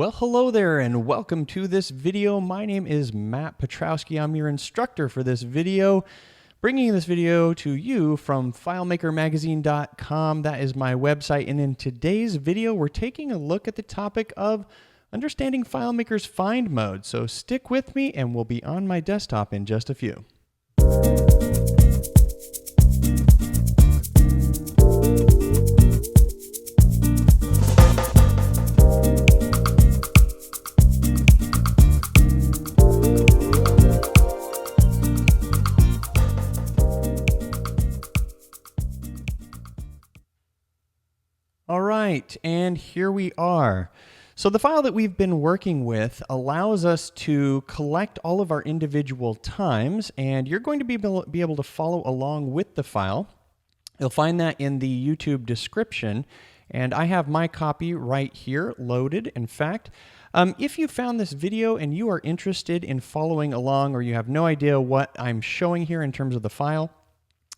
Well, hello there and welcome to this video. My name is Matt Petrowski. I'm your instructor for this video, bringing this video to you from FileMakerMagazine.com. That is my website. And in today's video, we're taking a look at the topic of understanding FileMaker's Find Mode. So stick with me and we'll be on my desktop in just a few. All right, and here we are. So the file that we've been working with allows us to collect all of our individual times, and you're going to be able to follow along with the file. You'll find that in the YouTube description, and I have my copy right here loaded. In fact, if you found this video and you are interested in following along, or you have no idea what I'm showing here in terms of the file,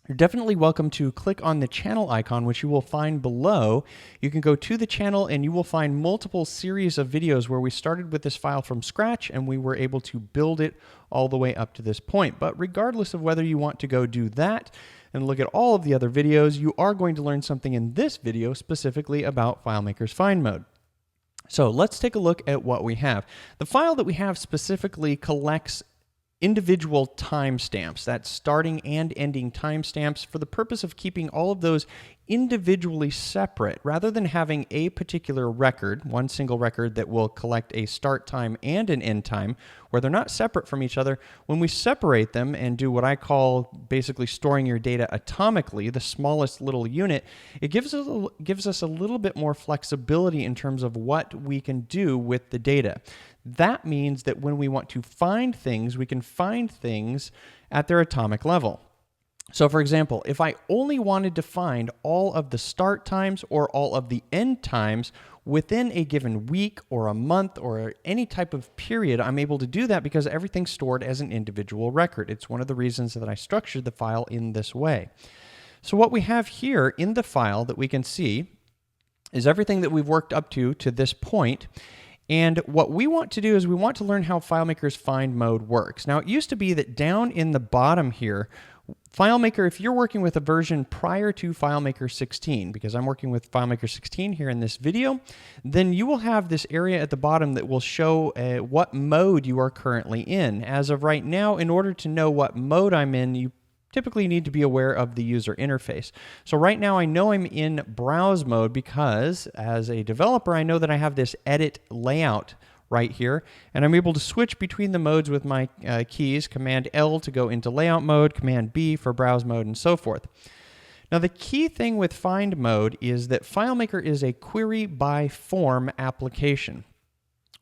you're definitely welcome to click on the channel icon, which you will find below. You can go to the channel and you will find multiple series of videos where we started with this file from scratch and we were able to build it all the way up to this point. But regardless of whether you want to go do that and look at all of the other videos, you are going to learn something in this video specifically about FileMaker's Find Mode. So let's take a look at what we have. The file that we have specifically collects individual timestamps, that's starting and ending timestamps, for the purpose of keeping all of those individually separate, rather than having a particular record, one single record that will collect a start time and an end time, where they're not separate from each other. When we separate them and do what I call basically storing your data atomically, the smallest little unit, it gives us a little bit more flexibility in terms of what we can do with the data. That means that when we want to find things, we can find things at their atomic level. So for example, if I only wanted to find all of the start times or all of the end times within a given week or a month or any type of period, I'm able to do that because everything's stored as an individual record. It's one of the reasons that I structured the file in this way. So what we have here in the file that we can see is everything that we've worked up to this point. And what we want to do is we want to learn how FileMaker's Find Mode works. Now, it used to be that down in the bottom here, FileMaker, if you're working with a version prior to FileMaker 16, because I'm working with FileMaker 16 here in this video, then you will have this area at the bottom that will show what mode you are currently in. As of right now, in order to know what mode I'm in, you typically need to be aware of the user interface. So right now I know I'm in browse mode because as a developer, I know that I have this edit layout right here, and I'm able to switch between the modes with my keys, Command L to go into layout mode, Command B for browse mode, and so forth. Now the key thing with Find Mode is that FileMaker is a query by form application.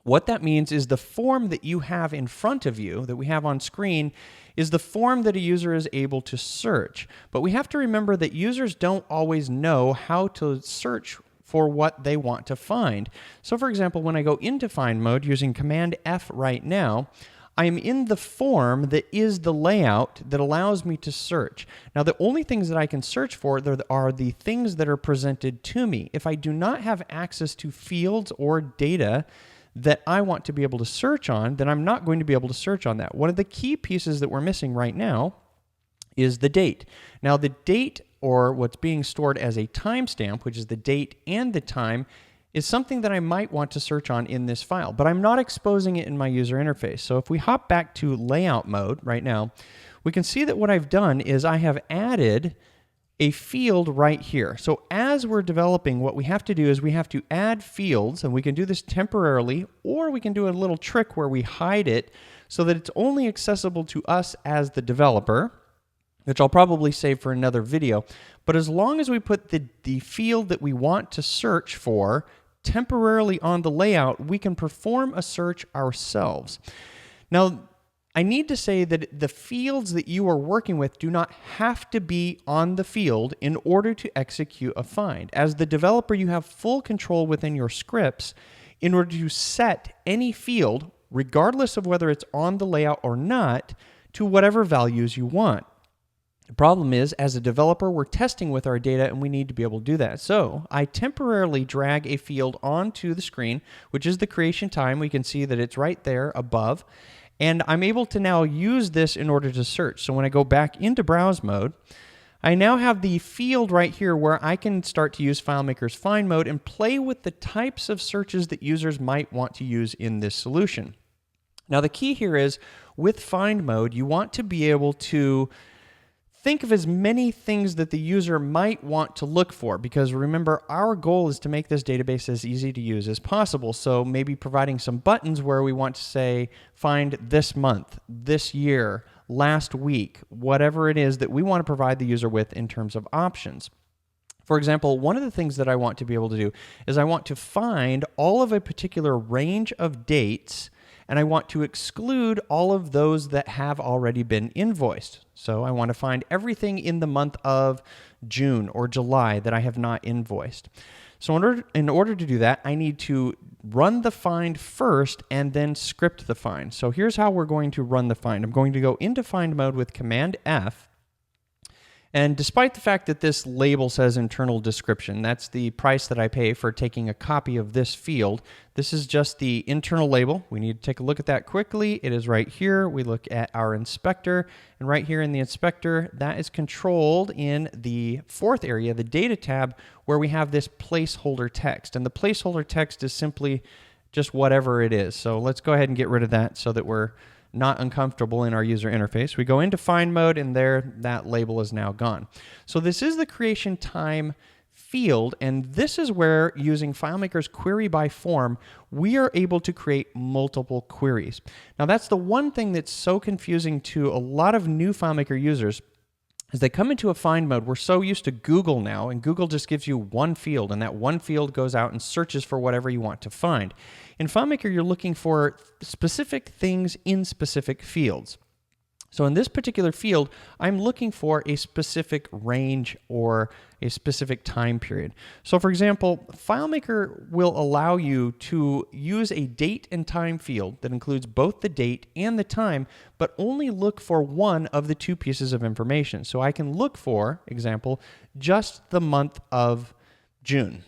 What that means is the form that you have in front of you, that we have on screen, is the form that a user is able to search. But we have to remember that users don't always know how to search for what they want to find. So for example, when I go into Find Mode using Command F right now, I am in the form that is the layout that allows me to search. Now, the only things that I can search for are the things that are presented to me. If I do not have access to fields or data that I want to be able to search on, then I'm not going to be able to search on that. One of the key pieces that we're missing right now is the date. Now, the date, or what's being stored as a timestamp, which is the date and the time, is something that I might want to search on in this file, but I'm not exposing it in my user interface. So if we hop back to layout mode right now, we can see that what I've done is I have added a field right here. So as we're developing, what we have to do is we have to add fields, and we can do this temporarily, or we can do a little trick where we hide it so that it's only accessible to us as the developer, which I'll probably save for another video. But as long as we put the field that we want to search for temporarily on the layout, we can perform a search ourselves. Now, I need to say that the fields that you are working with do not have to be on the field in order to execute a find. As the developer, you have full control within your scripts in order to set any field, regardless of whether it's on the layout or not, to whatever values you want. The problem is, as a developer, we're testing with our data and we need to be able to do that. So I temporarily drag a field onto the screen, which is the creation time. We can see that it's right there above. And I'm able to now use this in order to search. So when I go back into browse mode, I now have the field right here where I can start to use FileMaker's Find Mode and play with the types of searches that users might want to use in this solution. Now the key here is, with Find Mode, you want to be able to think of as many things that the user might want to look for, because remember, our goal is to make this database as easy to use as possible. So maybe providing some buttons where we want to say, find this month, this year, last week, whatever it is that we want to provide the user with in terms of options. For example, one of the things that I want to be able to do is I want to find all of a particular range of dates, and I want to exclude all of those that have already been invoiced. So I want to find everything in the month of June or July that I have not invoiced. So in order to do that, I need to run the find first and then script the find. So here's how we're going to run the find. I'm going to go into Find Mode with Command F. And despite the fact that this label says internal description, that's the price that I pay for taking a copy of this field. This is just the internal label. We need to take a look at that quickly. It is right here. We look at our inspector, and right here in the inspector, that is controlled in the fourth area, the data tab, where we have this placeholder text. And the placeholder text is simply just whatever it is. So let's go ahead and get rid of that so that we're not uncomfortable in our user interface. We go into Find Mode, and there, that label is now gone. So this is the creation time field, and this is where, using FileMaker's Query by Form, we are able to create multiple queries. Now that's the one thing that's so confusing to a lot of new FileMaker users. As they come into a Find Mode, we're so used to Google now, and Google just gives you one field, and that one field goes out and searches for whatever you want to find. In FileMaker, you're looking for specific things in specific fields. So in this particular field, I'm looking for a specific range or a specific time period. So for example, FileMaker will allow you to use a date and time field that includes both the date and the time, but only look for one of the two pieces of information. So I can look for, example, just the month of June.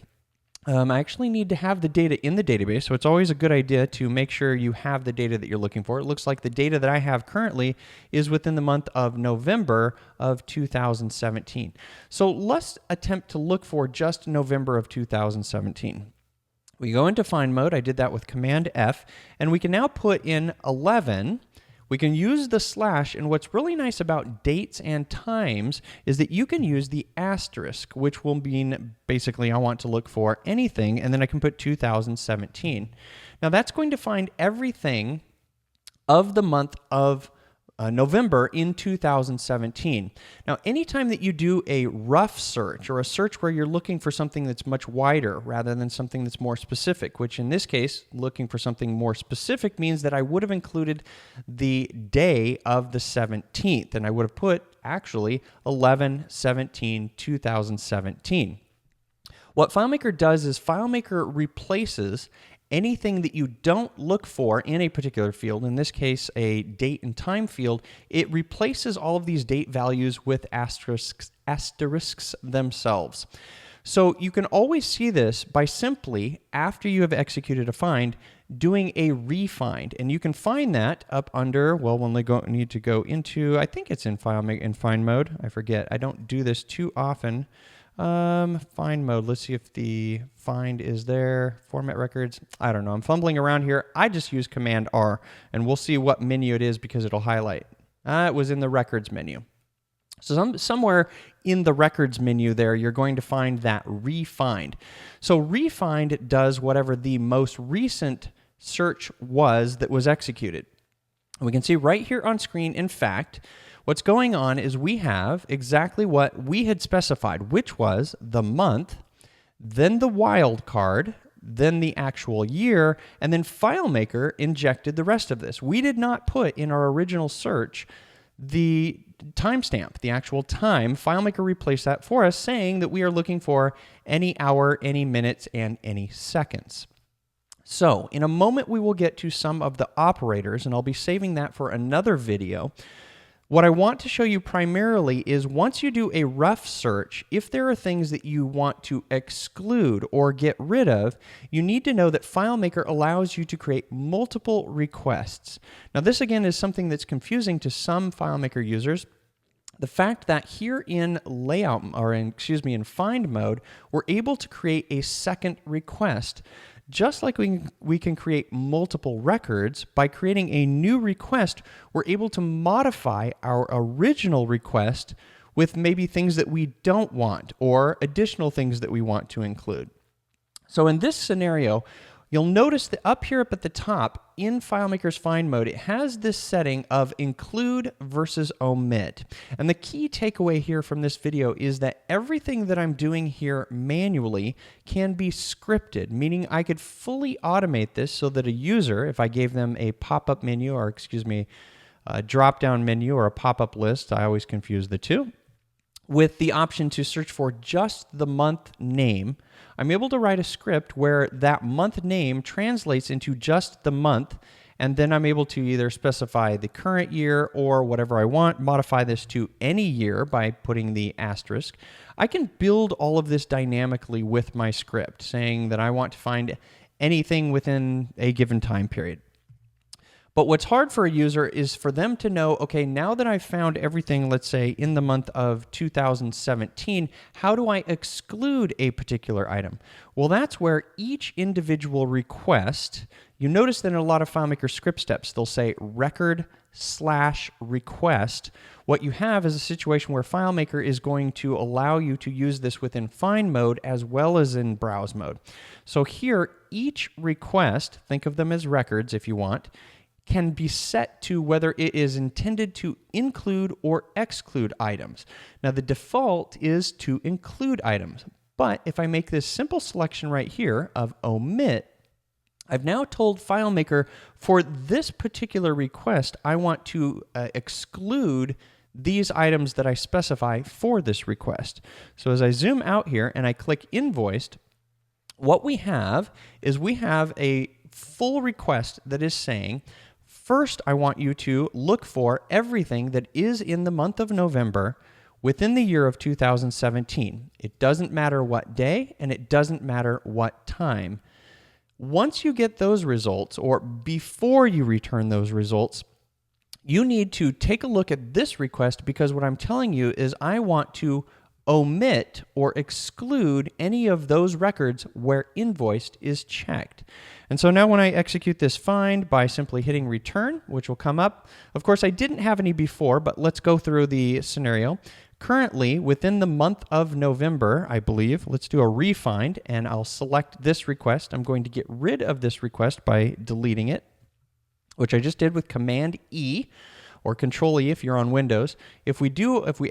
I actually need to have the data in the database, so it's always a good idea to make sure you have the data that you're looking for. It looks like the data that I have currently is within the month of November of 2017. So let's attempt to look for just November of 2017. We go into Find Mode. I did that with Command F, and we can now put in 11. We can use the slash, and what's really nice about dates and times is that you can use the asterisk, which will mean basically I want to look for anything, and then I can put 2017. Now that's going to find everything of the month of November in 2017. Now, anytime that you do a rough search or a search where you're looking for something that's much wider rather than something that's more specific, which in this case, looking for something more specific means that I would have included the day of the 17th, and I would have put actually 11/17/2017. What FileMaker does is FileMaker replaces anything that you don't look for in a particular field, in this case a date and time field. It replaces all of these date values with asterisks themselves. So you can always see this by simply, after you have executed a find, doing a refind. And you can find that up under, well, when they need to go into, I think it's in Find Mode. I forget. I don't do this too often. Find Mode. Let's see if the find is there. Format records. I don't know. I'm fumbling around here. I just use Command R, and we'll see what menu it is because it'll highlight. It was in the records menu. So somewhere in the records menu there, you're going to find that refind. So refind does whatever the most recent search was that was executed. And we can see right here on screen, in fact, what's going on is we have exactly what we had specified, which was the month, then the wildcard, then the actual year, and then FileMaker injected the rest of this. We did not put in our original search the timestamp, the actual time. FileMaker replaced that for us, saying that we are looking for any hour, any minutes, and any seconds. So in a moment, we will get to some of the operators, and I'll be saving that for another video. What I want to show you primarily is once you do a rough search, if there are things that you want to exclude or get rid of, you need to know that FileMaker allows you to create multiple requests. Now this again is something that's confusing to some FileMaker users. The fact that here in layout, or in Find Mode, we're able to create a second request. Just like we can create multiple records, by creating a new request, we're able to modify our original request with maybe things that we don't want or additional things that we want to include. So in this scenario, you'll notice that up here at the top in FileMaker's Find Mode, it has this setting of include versus omit. And the key takeaway here from this video is that everything that I'm doing here manually can be scripted, meaning I could fully automate this so that a user, if I gave them a pop-up menu, or a drop-down menu or a pop-up list, I always confuse the two, with the option to search for just the month name, I'm able to write a script where that month name translates into just the month, and then I'm able to either specify the current year or whatever I want, modify this to any year by putting the asterisk. I can build all of this dynamically with my script, saying that I want to find anything within a given time period. But what's hard for a user is for them to know, okay, now that I've found everything, let's say in the month of 2017, how do I exclude a particular item? Well, that's where each individual request, you notice that in a lot of FileMaker script steps, they'll say record/request. What you have is a situation where FileMaker is going to allow you to use this within Find Mode as well as in Browse Mode. So here, each request, think of them as records if you want, can be set to whether it is intended to include or exclude items. Now the default is to include items, but if I make this simple selection right here of omit, I've now told FileMaker for this particular request, I want to exclude these items that I specify for this request. So as I zoom out here and I click invoiced, what we have is we have a full request that is saying, first, I want you to look for everything that is in the month of November within the year of 2017. It doesn't matter what day, and it doesn't matter what time. Once you get those results, or before you return those results, you need to take a look at this request, because what I'm telling you is I want to omit or exclude any of those records where invoiced is checked. And so now when I execute this find by simply hitting return, which will come up, of course I didn't have any before, but let's go through the scenario. Currently, within the month of November, I believe, let's do a refind, and I'll select this request. I'm going to get rid of this request by deleting it, which I just did with Command E, or Control E if you're on Windows. If we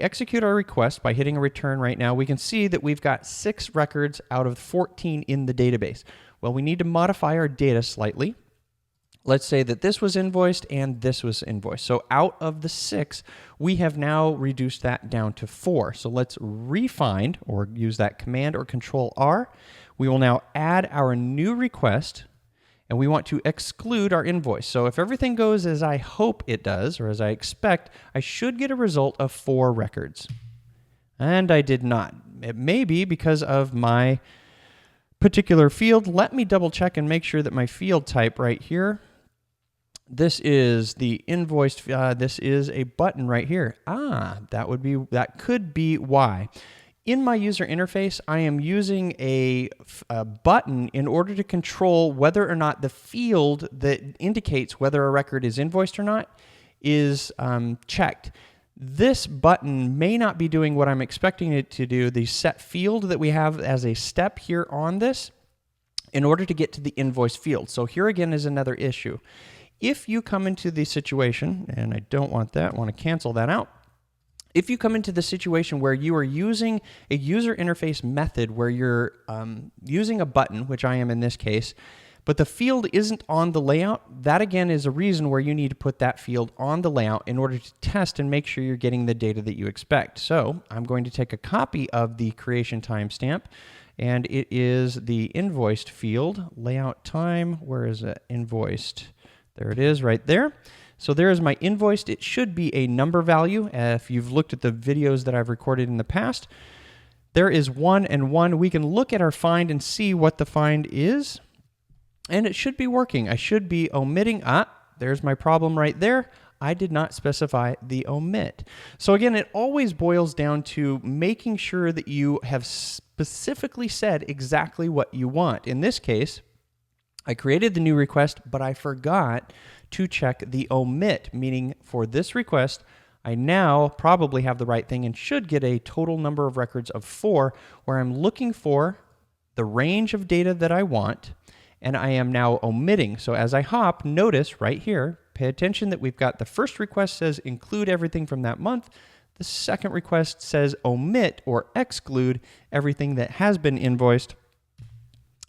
execute our request by hitting a return right now, we can see that we've got 6 records out of 14 in the database. Well, we need to modify our data slightly. Let's say that this was invoiced and this was invoiced. So out of the 6, we have now reduced that down to 4. So let's refind, or use that Command or Control R. We will now add our new request, and we want to exclude our invoice. So if everything goes as I hope it does, or as I expect, I should get a result of 4 records. And I did not. It may be because of my particular field. Let me double check and make sure that my field type right here, this is the invoiced, this is a button right here. That could be why. In my user interface, I am using a button in order to control whether or not the field that indicates whether a record is invoiced or not is checked. This button may not be doing what I'm expecting it to do, the set field that we have as a step here on this, in order to get to the invoice field. So here again is another issue. If you come into the situation, and I don't want that, I want to cancel that out. If you come into the situation where you are using a user interface method where you're using a button, which I am in this case, but the field isn't on the layout, that again is a reason where you need to put that field on the layout in order to test and make sure you're getting the data that you expect. So I'm going to take a copy of the creation timestamp, and it is the invoiced field, layout time. Where is it? Invoiced. There it is right there. So there is my invoiced. It should be a number value. If you've looked at the videos that I've recorded in the past, there is 1 and 1. We can look at our find and see what the find is, and it should be working. I should be omitting. There's my problem right there. I did not specify the omit. So again, it always boils down to making sure that you have specifically said exactly what you want. In this case, I created the new request, but I forgot to check the omit, meaning for this request, I now probably have the right thing and should get a total number of records of 4, where I'm looking for the range of data that I want, and I am now omitting. So as I hop, notice right here, pay attention that we've got the first request says include everything from that month. The second request says omit or exclude everything that has been invoiced.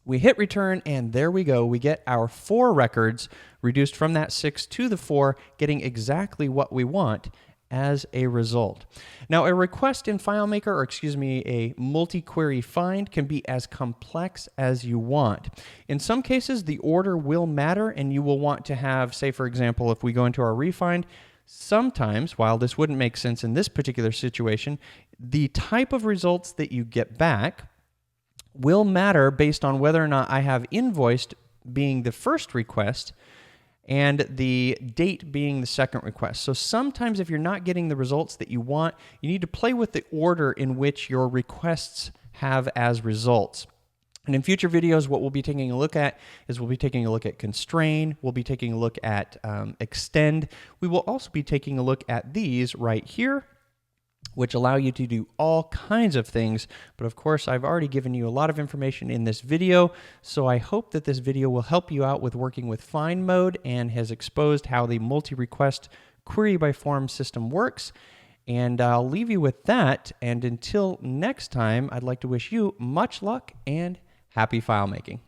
We hit return, and there we go. We get our 4 records reduced from that 6 to the 4, getting exactly what we want as a result. Now, a request in FileMaker, or excuse me, a multi-query find can be as complex as you want. In some cases, the order will matter, and you will want to have, say, for example, if we go into our refind, sometimes, while this wouldn't make sense in this particular situation, the type of results that you get back will matter based on whether or not I have invoiced being the first request and the date being the second request. So sometimes if you're not getting the results that you want, you need to play with the order in which your requests have as results. And in future videos, what we'll be taking a look at is we'll be taking a look at constrain, we'll be taking a look at extend. We will also be taking a look at these right here, which allow you to do all kinds of things. But of course, I've already given you a lot of information in this video, so I hope that this video will help you out with working with Find Mode and has exposed how the multi-request query by form system works. And I'll leave you with that. And until next time, I'd like to wish you much luck and happy file making.